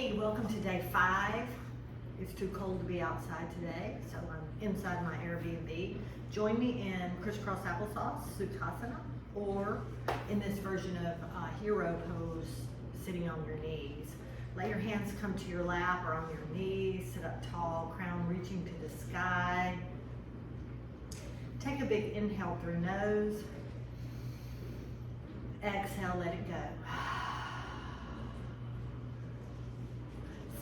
Hey, welcome to day 5. It's too cold to be outside today, so I'm inside my Airbnb. Join me in crisscross applesauce, Sukhasana, or in this version of hero pose, sitting on your knees. Let your hands come to your lap or on your knees, sit up tall, crown reaching to the sky. Take a big inhale through nose. Exhale, let it go.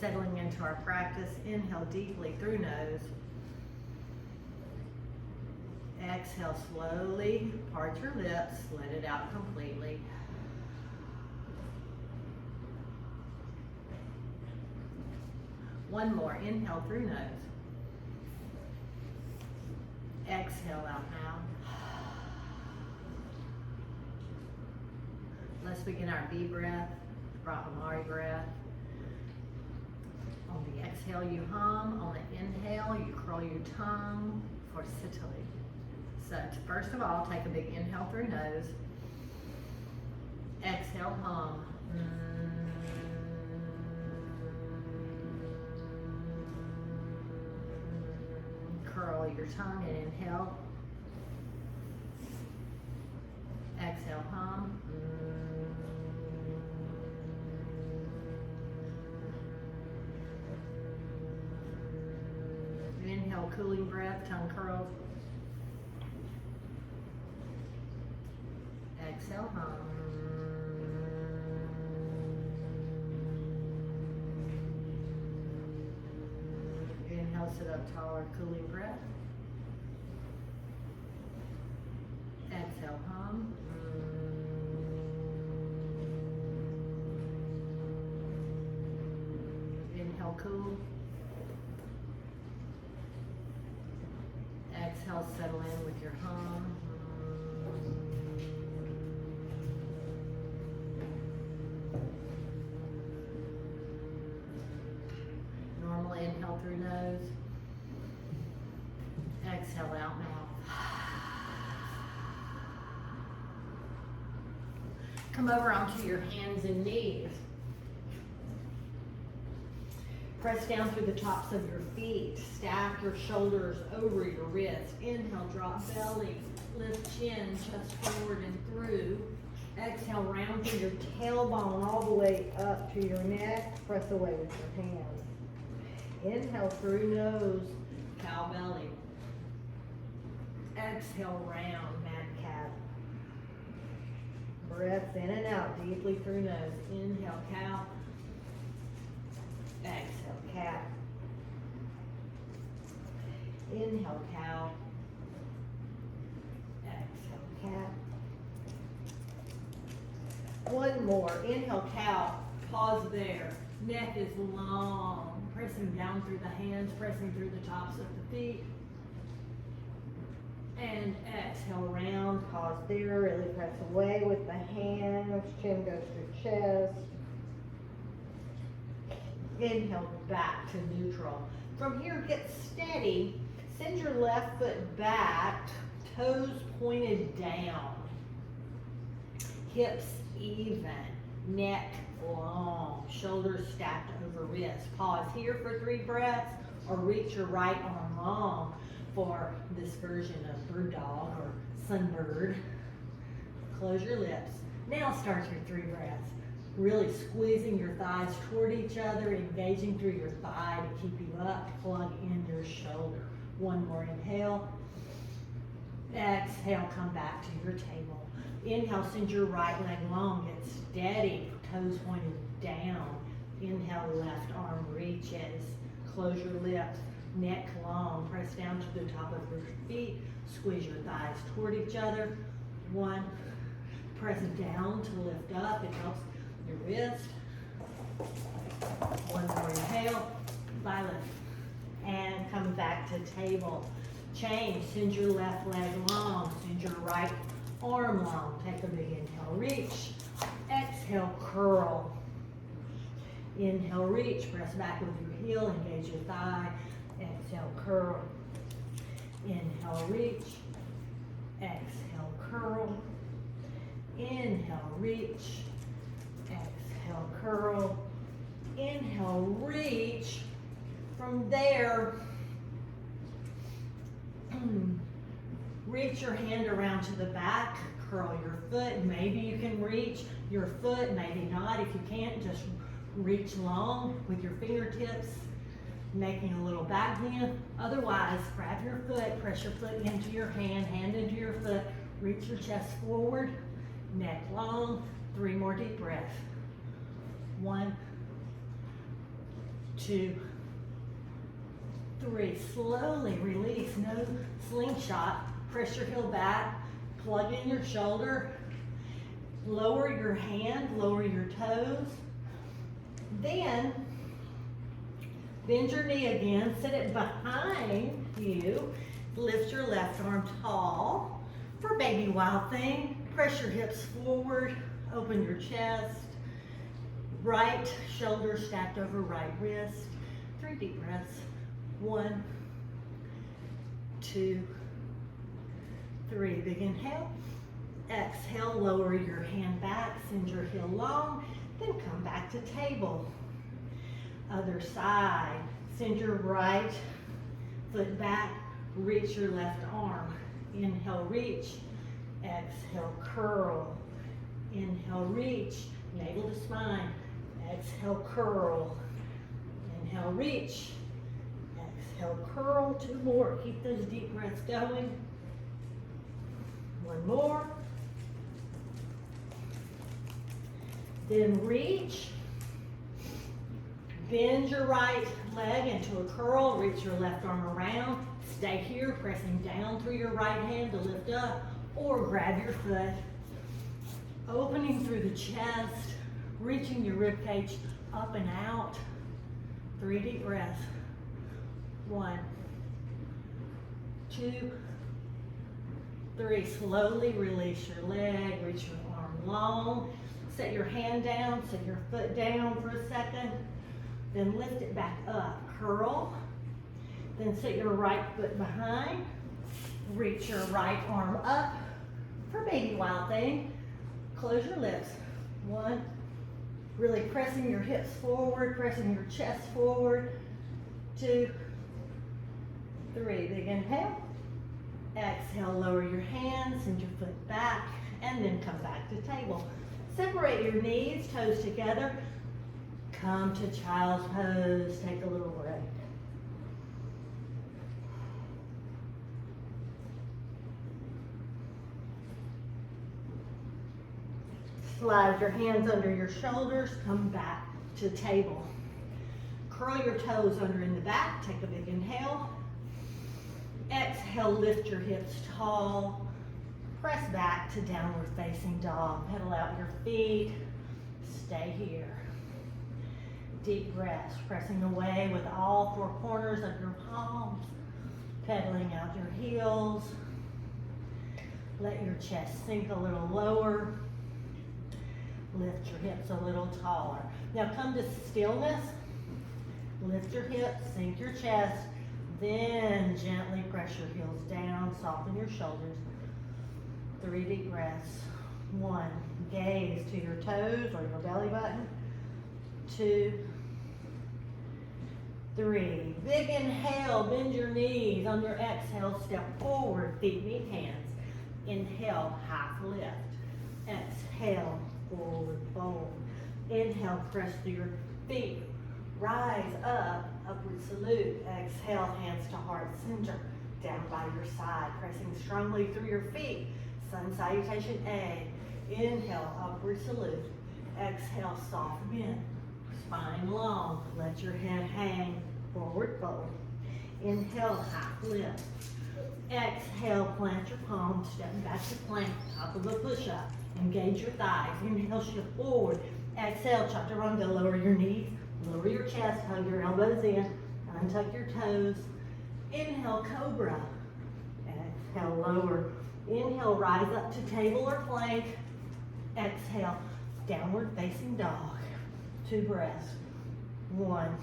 Settling into our practice, inhale deeply through nose. Exhale slowly, part your lips, let it out completely. One more, inhale through nose. Exhale out now. Let's begin our B breath, Brahmari breath. On the exhale, you hum. On the inhale, you curl your tongue for Sitali. So first of all, take a big inhale through nose. Exhale, hum. Curl your tongue and inhale. Exhale, hum. Inhale, cooling breath, tongue curled. Exhale, hum. Inhale, sit up taller, cooling breath. Exhale, hum. Inhale, cool. Exhale, settle in with your hum. Normally inhale through nose. Exhale out mouth. Come over onto your hands and knees. Press down through the tops of your feet. Stack your shoulders over your wrists. Inhale, drop belly. Lift chin, chest forward and through. Exhale, round through your tailbone all the way up to your neck. Press away with your hands. Inhale through nose, cow belly. Exhale, round, madcap. Breaths in and out deeply through nose. Inhale, cow. Exhale, cat. Inhale, cow. Exhale, cat. One more. Inhale, cow. Pause there. Neck is long. Pressing down through the hands, pressing through the tops of the feet. And exhale, round. Pause there. Really press away with the hands. Chin goes to chest. Inhale back to neutral. From here, get steady. Send your left foot back, toes pointed down. Hips even, neck long, shoulders stacked over wrists. Pause here for 3 breaths or reach your right arm long for this version of bird dog or sunbird. Close your lips. Now start your 3 breaths. Really squeezing your thighs toward each other, engaging through your thigh to keep you up. Plug in your shoulder. One more inhale. Exhale, come back to your table. Inhale, send your right leg long. Get steady, toes pointed down. Inhale, left arm reaches. Close your lips, neck long. Press down to the top of your feet. Squeeze your thighs toward each other. 1. Press down to lift up. It helps your wrist. 1 more inhale, thigh lift, and come back to table. Change, send your left leg long, send your right arm long. Take a big inhale, reach. Exhale, curl. Inhale, reach, press back with your heel, engage your thigh. Exhale, curl. Inhale, reach. Exhale, curl. Inhale, reach. Exhale, curl. Inhale, From there, reach your hand around to the back, curl your foot. Maybe you can reach your foot, maybe not. If you can't, just reach long with your fingertips, making a little back bend. Otherwise, grab your foot, press your foot into your hand into your foot, reach your chest forward, neck long. 3 more deep breaths. 1, 2, 3. Slowly release, no slingshot. Press your heel back, plug in your shoulder, lower your hand, lower your toes. Then, bend your knee again, sit it behind you, lift your left arm tall for baby wild thing. Press your hips forward, open your chest, right shoulder stacked over right wrist. 3 deep breaths. 1, 2, 3. Big inhale. Exhale, lower your hand back, send your heel long, then come back to table. Other side. Send your right foot back, reach your left arm. Inhale, reach. Exhale, curl. Inhale, reach, navel to spine. Exhale, curl. Inhale, reach. Exhale, curl. 2 more. Keep those deep breaths going. 1 more. Then reach. Bend your right leg into a curl. Reach your left arm around. Stay here, pressing down through your right hand to lift up, or grab your foot. Opening through the chest, reaching your rib cage up and out. 3 deep breaths. 1, 2, 3. Slowly release your leg, reach your arm long. Set your hand down, set your foot down for a second. Then lift it back up. Curl. Then set your right foot behind. Reach your right arm up for baby wild thing. Close your lips. 1. Really pressing your hips forward, pressing your chest forward. 2, 3. Big inhale. Exhale, lower your hands, send your foot back, and then come back to table. Separate your knees, toes together. Come to child's pose. Take a little break. Slide your hands under your shoulders, come back to table. Curl your toes under in the back, take a big inhale. Exhale, lift your hips tall. Press back to downward facing dog. Pedal out your feet, stay here. Deep breaths, pressing away with all 4 corners of your palms. Pedaling out your heels. Let your chest sink a little lower. Lift your hips a little taller. Now come to stillness. Lift your hips, sink your chest, then gently press your heels down, soften your shoulders. 3 deep breaths. 1, gaze to your toes or your belly button. 2, 3. Big inhale, bend your knees. On your exhale, step forward, feet meet hands. Inhale, half lift. Exhale, forward fold. Inhale, press through your feet. Rise up, upward salute. Exhale, hands to heart center. Down by your side, pressing strongly through your feet. Sun salutation A. Inhale, upward salute. Exhale, soft bend. Spine long. Let your head hang. Forward fold. Inhale, half lift. Exhale, plant your palms, step back to plank, top of a push-up. Engage your thighs. Inhale, shift forward. Exhale, chaturanga, lower your knees, lower your chest, hug your elbows in, untuck your toes. Inhale, cobra. Exhale, lower. Inhale, rise up to table or plank. Exhale, downward facing dog. 2 breaths. 1,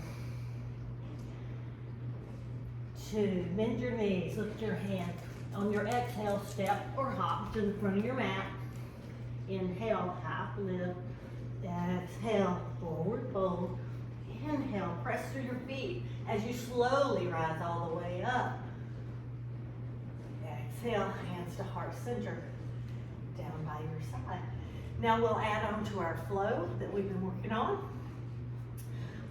2. Bend your knees, lift your hand. On your exhale, step or hop to the front of your mat. Inhale, half lift. Exhale, forward fold. Inhale. inhale, press through your feet as you slowly rise all the way up. Exhale, hands to heart center, down by your side. Now we'll add on to our flow that we've been working on.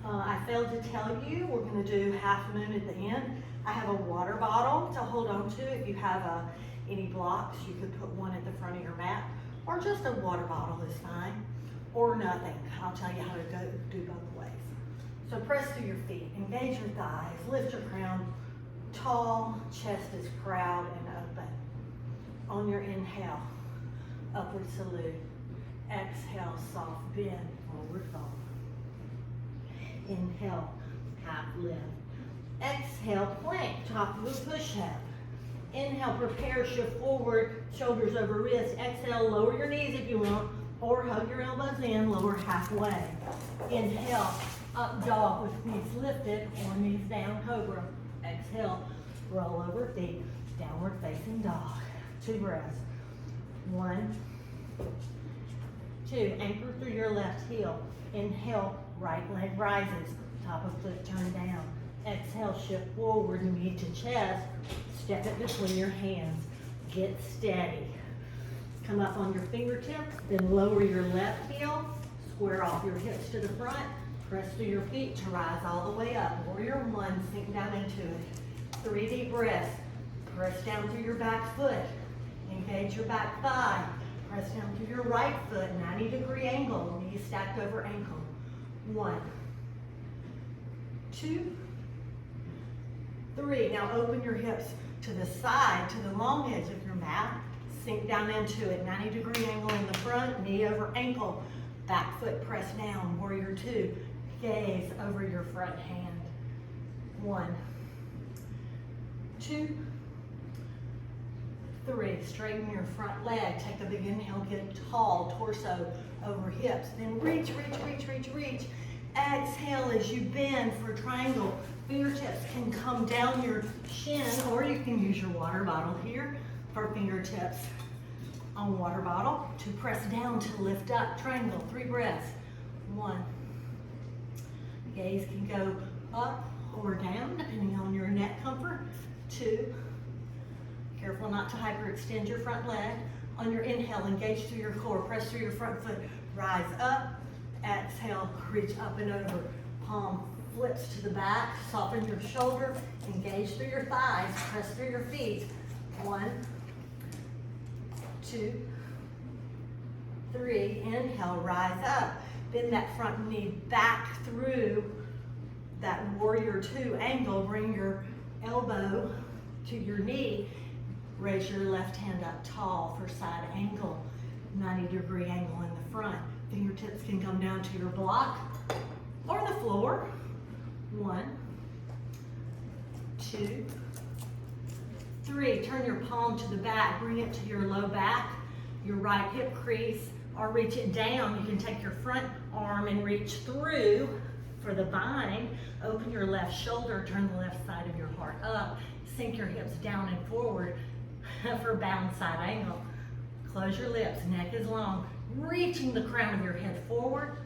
I failed to tell you, we're going to do half moon at the end. I have a water bottle to hold on to. If you have any blocks, you could put one at the front of your mat, or just a water bottle is fine, or nothing. I'll tell you how to do both ways. So press through your feet, engage your thighs, lift your crown, tall, chest is proud and open. On your inhale, upward salute. Exhale, soft bend, forward fold. Inhale, half lift. Exhale, plank, top of a push-up. Inhale, prepare, shift forward, shoulders over wrist. Exhale, lower your knees if you want, or hug your elbows in, lower halfway. Inhale, up dog with knees lifted or knees down, cobra. Exhale, roll over feet, downward facing dog. 2 breaths. 1, 2, anchor through your left heel. Inhale, right leg rises, top of foot turned down. Exhale, shift forward, knee to chest, step it between your hands. Get steady. Come up on your fingertips, then lower your left heel, square off your hips to the front, press through your feet to rise all the way up. Warrior 1, sink down into it. 3 deep breaths. Press down through your back foot. Engage your back thigh. Press down through your right foot, 90-degree angle, knees stacked over ankle. 1, 2, 3. Now open your hips to the side, to the long edge of your mat. Sink down into it, 90-degree angle in the front, knee over ankle. Back foot press down, warrior 2. Gaze over your front hand. 1, 2, 3. Straighten your front leg. Take a big inhale, get tall, torso over hips. Then reach, reach, reach, reach, reach. Exhale as you bend for a triangle. Fingertips can come down your shin, or you can use your water bottle here for fingertips on water bottle to press down to lift up. Triangle, 3 breaths. 1. Gaze can go up or down depending on your neck comfort. 2. Careful not to hyperextend your front leg. On your inhale, engage through your core. Press through your front foot. Rise up. Exhale, reach up and over. Palm flips to the back. Soften your shoulder. Engage through your thighs. Press through your feet. 1, 2, 3. Inhale, rise up. Bend that front knee back through that warrior 2 angle. Bring your elbow to your knee. Raise your left hand up tall for side angle, 90-degree angle in the front. Fingertips can come down to your block or the floor. 1, 2, 3. Turn your palm to the back, bring it to your low back, your right hip crease, or reach it down. You can take your front arm and reach through for the bind. Open your left shoulder, turn the left side of your heart up, sink your hips down and forward for bound side angle. Close your lips, neck is long, reaching the crown of your head forward.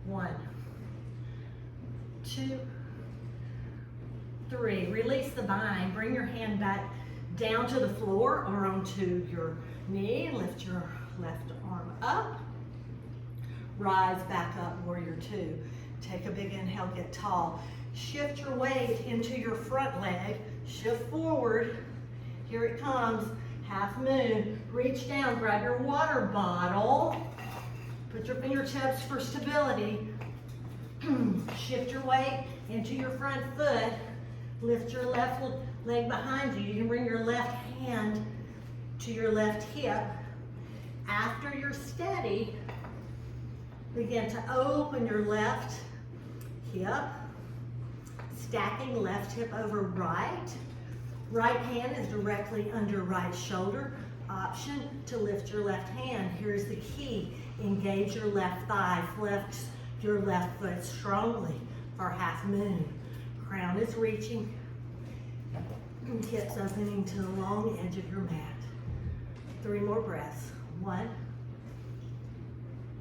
1, 2, 3. Release the bind. Bring your hand back down to the floor or onto your knee. Lift your left arm up. Rise back up, warrior 2. Take a big inhale, get tall. Shift your weight into your front leg. Shift forward. Here it comes. Half moon. Reach down, grab your water bottle. Put your fingertips for stability. Shift your weight into your front foot. Lift your left leg behind you. You can bring your left hand to your left hip. After you're steady, begin to open your left hip, stacking left hip over right. Right hand is directly under right shoulder. Option to lift your left hand. Here's the key. Engage your left thigh. Flex your left foot strongly for half moon. Crown is reaching. Hips opening to the long edge of your mat. 3 more breaths. 1,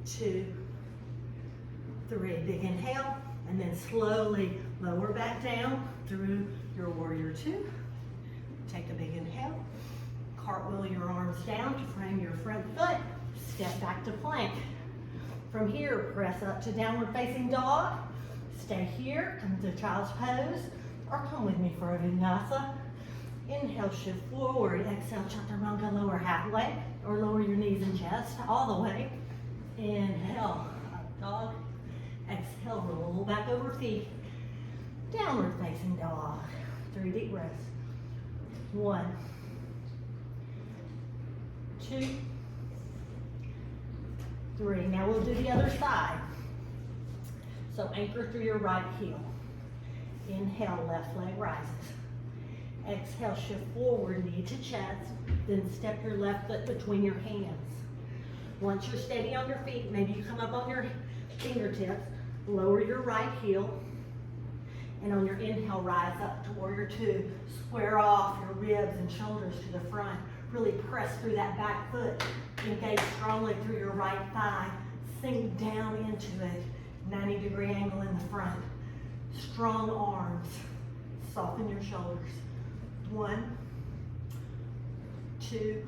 2, 3. Big inhale. And then slowly lower back down through your warrior two. Take a big inhale. Cartwheel your arms down to frame your front foot. Step back to plank. From here, press up to downward facing dog. Stay here, come to child's pose, or come with me for a vinyasa. Inhale, shift forward. Exhale, chaturanga, lower halfway, or lower your knees and chest all the way. Inhale, up dog. Exhale, roll back over feet. Downward facing dog. 3 deep breaths. 1, 2, 3. Now we'll do the other side. So anchor through your right heel. Inhale, left leg rises. Exhale, shift forward, knee to chest. Then step your left foot between your hands. Once you're steady on your feet, maybe you come up on your fingertips, lower your right heel. And on your inhale, rise up to warrior two. Square off your ribs and shoulders to the front. Really press through that back foot. Engage strongly through your right thigh. Sink down into it. 90-degree angle in the front. Strong arms. Soften your shoulders. 1, 2,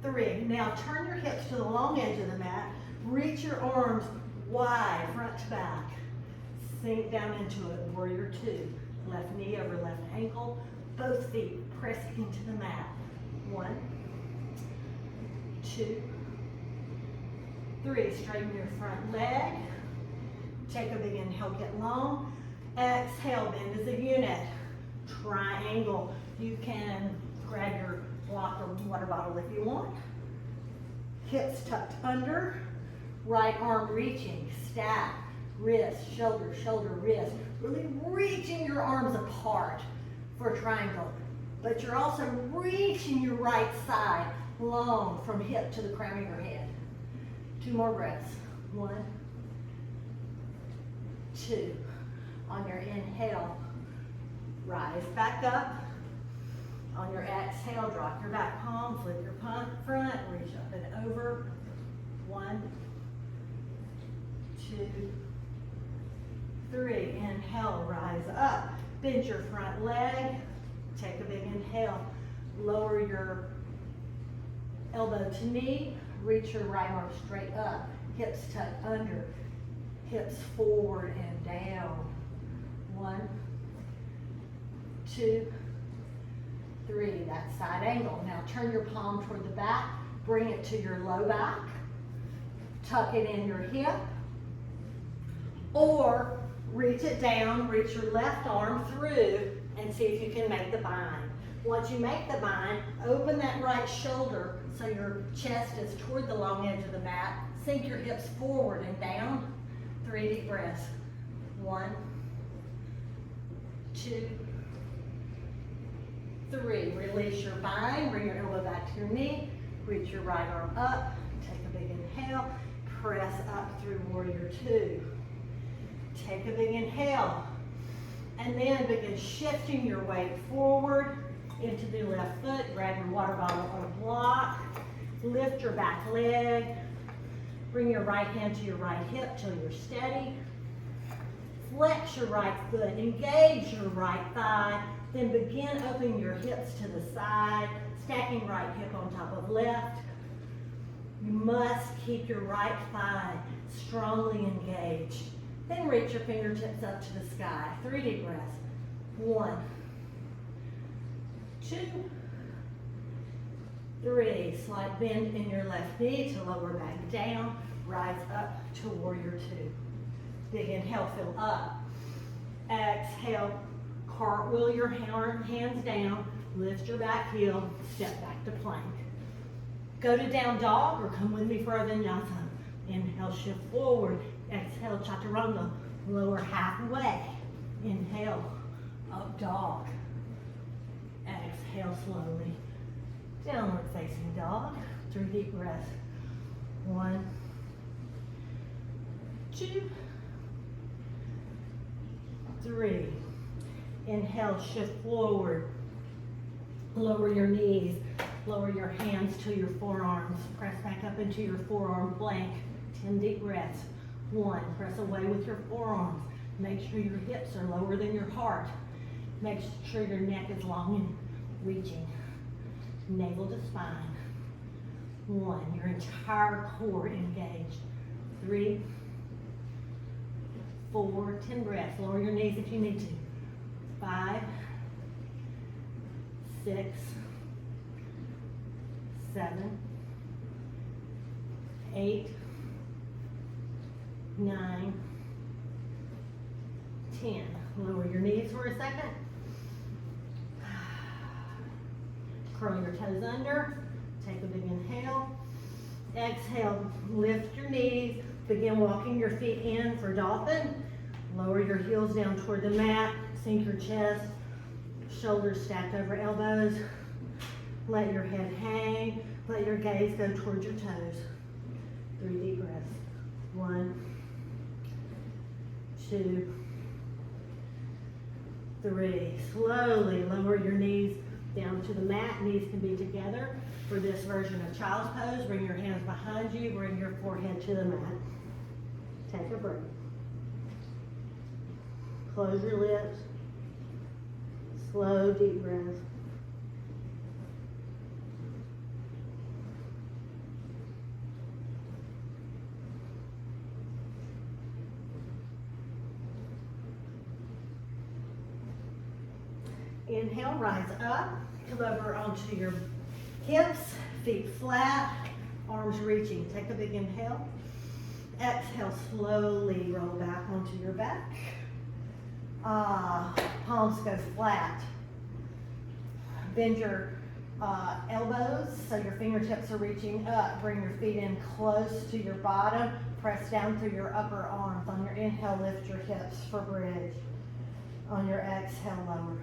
3. Now turn your hips to the long edge of the mat. Reach your arms wide, front to back. Sink down into it, warrior two. Left knee over left ankle. Both feet press into the mat. 1, 2, 3. Straighten your front leg. Take a big inhale, get long. Exhale, bend as a unit. Triangle. You can grab your block or water bottle if you want. Hips tucked under. Right arm reaching. Stack. Wrist, shoulder, shoulder, wrist. Really reaching your arms apart for a triangle. But you're also reaching your right side long from hip to the crown of your head. 2 more breaths. 1, 2. On your inhale, rise back up. On your exhale, drop your back palm, flip your front, reach up and over. 1, 2, 3. Inhale, rise up. Bend your front leg. Take a big inhale. Lower your elbow to knee. Reach your right arm straight up. Hips tucked under. Hips forward and down. 1, 2, 3. That side angle. Now turn your palm toward the back. Bring it to your low back. Tuck it in your hip. Or reach it down, reach your left arm through, and see if you can make the bind. Once you make the bind, open that right shoulder so your chest is toward the long edge of the mat. Sink your hips forward and down. 3 deep breaths. 1, 2, 3. Release your bind, bring your elbow back to your knee. Reach your right arm up. Take a big inhale. Press up through warrior two. Take a big inhale, and then begin shifting your weight forward into the left foot. Grab your water bottle or block. Lift your back leg. Bring your right hand to your right hip till you're steady. Flex your right foot. Engage your right thigh. Then begin opening your hips to the side, stacking right hip on top of left. You must keep your right thigh strongly engaged. Then reach your fingertips up to the sky. 3 deep breaths. 1, 2, 3. Slight bend in your left knee to lower back down. Rise up to warrior two. Big inhale, fill up. Exhale, cartwheel your hands down. Lift your back heel. Step back to plank. Go to down dog or come with me for a vinyasa. Inhale, shift forward. Exhale, chaturanga, lower halfway. Inhale, up dog. Exhale slowly. Downward facing dog. 3 deep breaths. 1, 2, 3. Inhale, shift forward. Lower your knees. Lower your hands to your forearms. Press back up into your forearm plank. 10 deep breaths. 1, press away with your forearms. Make sure your hips are lower than your heart. Make sure your neck is long and reaching. Navel to spine. 1, your entire core engaged. 3, 4, 10 breaths. Lower your knees if you need to. 5, 6, 7, 8, 9, 10. Lower your knees for a second. Curl your toes under. Take a big inhale. Exhale, lift your knees. Begin walking your feet in for dolphin. Lower your heels down toward the mat. Sink your chest. Shoulders stacked over elbows. Let your head hang. Let your gaze go towards your toes. 3 deep breaths. 1, 2, 3. Slowly lower your knees down to the mat. Knees can be together. For this version of child's pose, bring your hands behind you. Bring your forehead to the mat. Take a breath. Close your lips. Slow, deep breaths. Inhale, rise up. Come over onto your hips, feet flat, arms reaching. Take a big inhale. Exhale, slowly roll back onto your back. Palms go flat. Bend your elbows so your fingertips are reaching up. Bring your feet in close to your bottom. Press down through your upper arms. On your inhale, lift your hips for bridge. On your exhale, lower.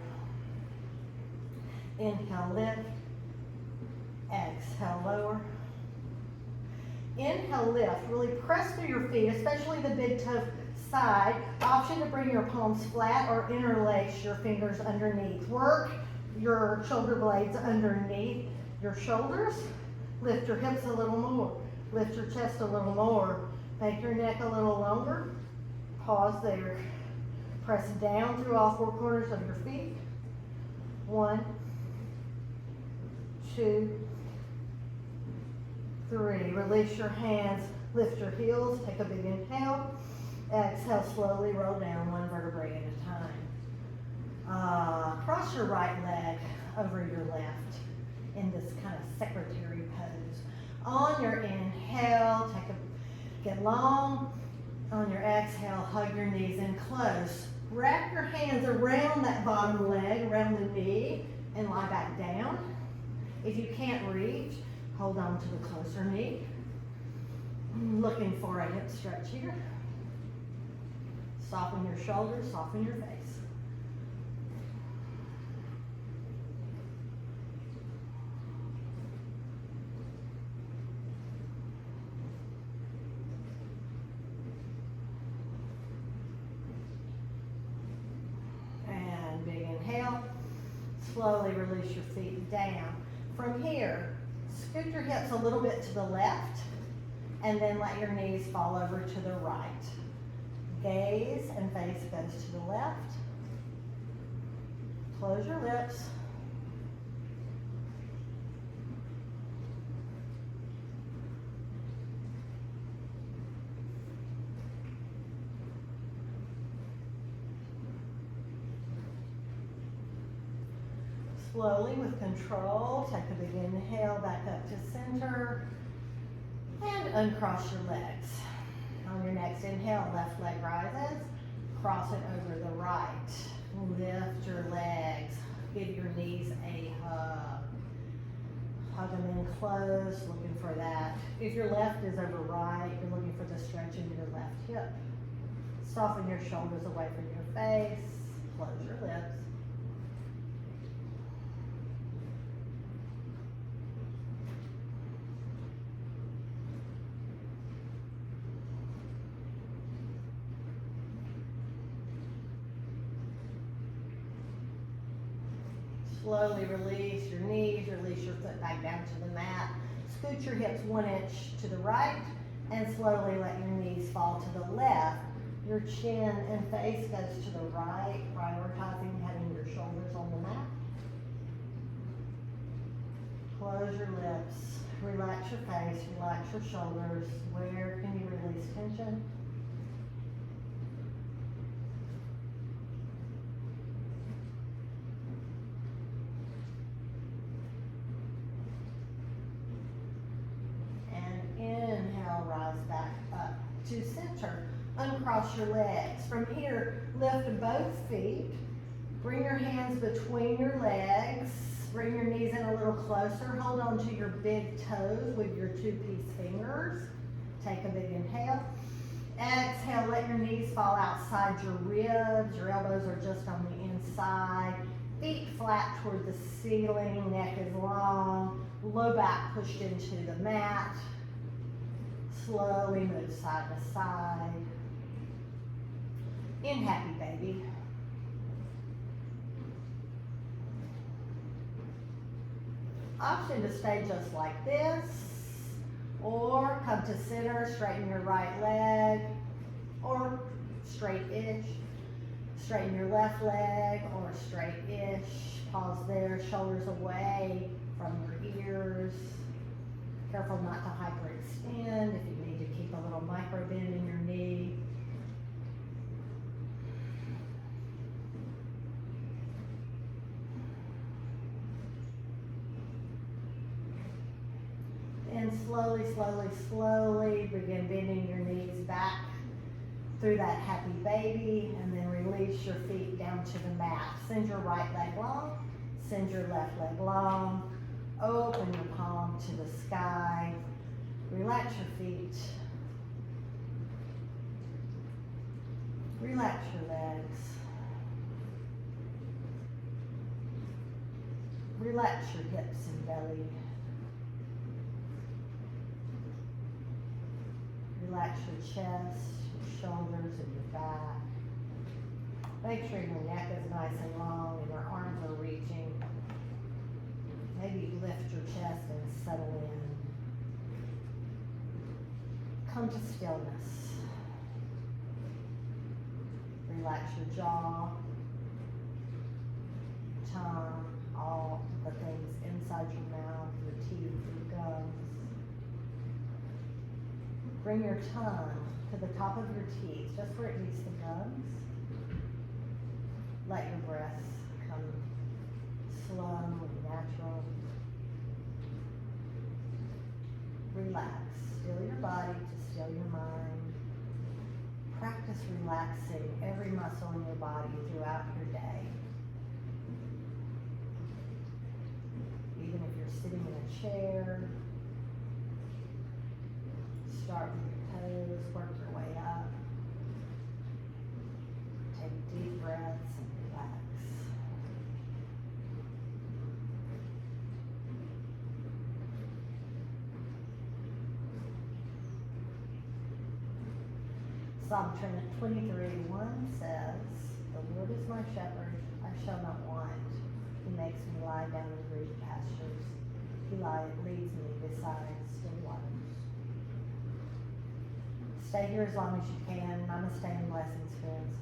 Inhale, lift. Exhale, lower. Inhale, lift. Really press through your feet, especially the big toe side. Option to bring your palms flat or interlace your fingers underneath. Work your shoulder blades underneath your shoulders. Lift your hips a little more. Lift your chest a little more. Make your neck a little longer. Pause there. Press down through all 4 corners of your feet. 1, 2, 3. Release your hands. Lift your heels. Take a big inhale. Exhale, slowly roll down 1 vertebrae at a time. Cross your right leg over your left in this kind of secretary pose. On your inhale, get long. On your exhale, hug your knees in close. Wrap your hands around that bottom leg, around the knee, and lie back down. If you can't reach, hold on to the closer knee. Looking for a hip stretch here. Soften your shoulders, soften your face. And big inhale. Slowly release your feet down. From here, scoot your hips a little bit to the left, and then let your knees fall over to the right. Gaze and face goes to the left. Close your lips. Slowly, with control, take a big inhale back up to center and uncross your legs. On your next inhale, left leg rises, cross it over the right. Lift your legs, give your knees a hug. Hug them in close, looking for that. If your left is over right, you're looking for the stretch in your left hip. Soften your shoulders away from your face, close your lips. Slowly release your knees, release your foot back down to the mat. Scoot your hips 1 inch to the right And slowly let your knees fall to the left. Your chin and face goes to the right, prioritizing having your shoulders on the mat. Close your lips, relax your face, relax your shoulders. Where can you release tension? And inhale, rise back up to center. Uncross your legs. From here, lift both feet. Bring your hands between your legs. Bring your knees in a little closer. Hold on to your big toes with your two-piece fingers. Take a big inhale. Exhale, let your knees fall outside your ribs. Your elbows are just on the inside. Feet flat toward the ceiling. Neck is long. Low back pushed into the mat. Slowly move side to side. In happy baby. Option to stay just like this, or come to center, straighten your right leg, or straight-ish. Straighten your left leg, or straight-ish. Pause there, shoulders away from your ears. Careful not to hyperextend if you need to keep a little micro bend in your knee. And slowly, slowly, slowly begin bending your knees back through that happy baby, and then release your feet down to the mat. Send your right leg long, send your left leg long. Open your palm to the sky. Relax your feet. Relax your legs. Relax your hips and belly. Relax your chest, your shoulders, and your back. Make sure your neck is nice and long and your arms are reaching. Maybe lift your chest and settle in. Come to stillness. Relax your jaw, tongue, all the things inside your mouth, your teeth, your gums. Bring your tongue to the top of your teeth, just where it meets the gums. Let your breath come slow and natural. Relax. Still your body to still your mind. Practice relaxing every muscle in your body throughout your day. Even if you're sitting in a chair, start with your toes, work your way up. Take deep breaths and relax. Psalm 23:1 says, "The Lord is my shepherd, I shall not want. He makes me lie down in green pastures. He leads me beside still waters." Stay here as long as you can. Namaste and blessings, friends.